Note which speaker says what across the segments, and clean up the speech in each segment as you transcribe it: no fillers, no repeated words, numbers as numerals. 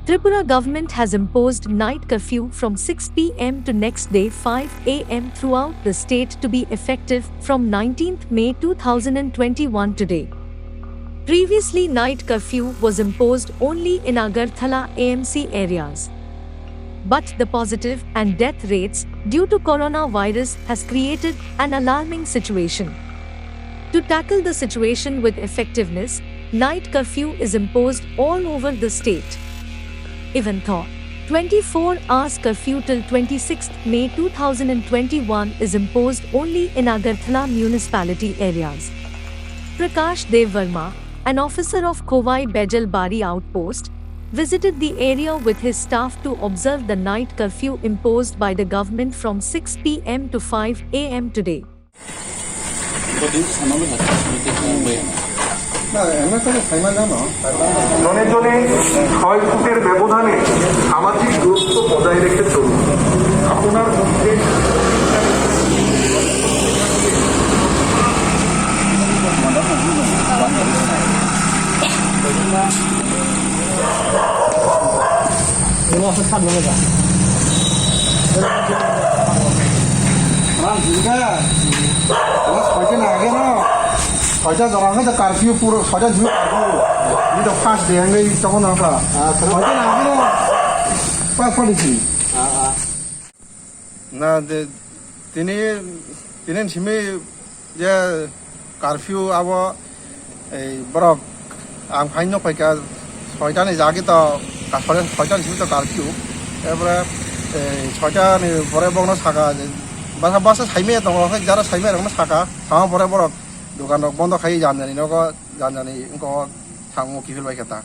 Speaker 1: Tripura government has imposed night curfew from 6 p.m. to next day 5 a.m. throughout the state to be effective from 19th May 2021 today. Previously, night curfew was imposed only in Agartala AMC areas. But the positive and death rates due to coronavirus has created an alarming situation. To tackle the situation with effectiveness, night curfew is imposed all over the state. Even though 24 hours curfew till 26th May 2021 is imposed only in Agartala municipality areas. Prakash Dev Verma, an officer of Kovai Bejal Bari outpost, visited the area with his staff to observe the night curfew imposed by the government from 6 p.m. to 5 a.m. today.
Speaker 2: জনে জনে 6 ফুটের ব্যবধানে সামাজিক দূরত্ব বজায় রেখে চলুন। আপনার মধ্যে আগে না ছয়টা দোকানে তো কারফিউ পুরো ছয়টা ঝুঁক কারফিউ তো ফার্স্ট ডে আমি তখন আমরা ছয়টা আগে পলিসি না তিনি তিনি সিমে যে কারফিউ আব এই বরক আং ফাইন ফাইকা ছয়টানি জাগে তো ছয়টানি সিমে তো কারফিউ এরপরে ছয়টানি পরে বগনো সাকা বাসা বাসা সাইমে দङ যারা সাইমে দङ সাকা সামা পরে বরক দোকান বন্ধ খাই জানজানি নগো জানজানি ইনকো थाङो किफिलबाय खेता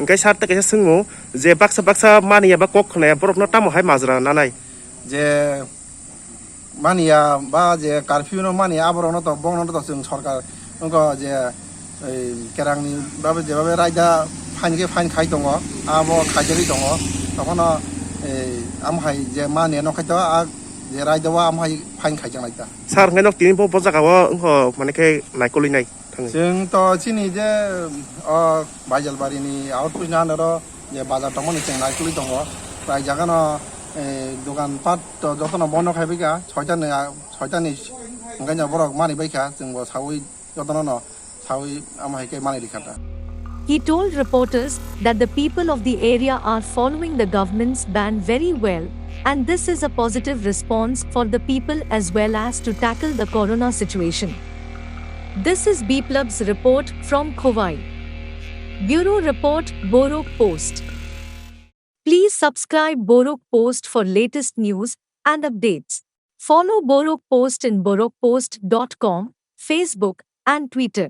Speaker 3: ओंखाय सारता कैसे सोंमु जे बाक्सा बाक्सा मानिया बा कक खनाया बरफना टामहाय माजरा नानाय
Speaker 2: जे मानिया बा जे कारफिउ न मानिया आबरनो तो बंगनो तो जों सरकार इनको जे केरांनि बाबे जेबाबे रायदा फाइन खाइ दङ आबो खाइजरि दङ तखन आमहाय जे मानिया नखायतो जे रायदावा आमहाय फाइन खाइजांलायता
Speaker 3: सार ओंखाय नक तिनि ब जागाव ओंखो माने के नायकलिनाय
Speaker 2: जों तो चिनि जे बाइजालबारिनि आउटपोस्ट नानरो जे बाजार दङनि जों नायकुलि दङ प्राय जागानो दखान पाट जतन बन्द खाइबायखा छयटानि ओंखायनो बरक मानिबायखा जोंबो सावै जतन सावै आमहायके मानिलिखाता.
Speaker 1: He told reporters that the people of the area are following the government's ban very well, and this is a positive response for the people as well as to tackle the corona situation. This is Biplab's report from Kovai. Bureau Report, Borok Post. Please subscribe Borok Post for latest news and updates. Follow Borok Post in borokpost.com, Facebook and Twitter.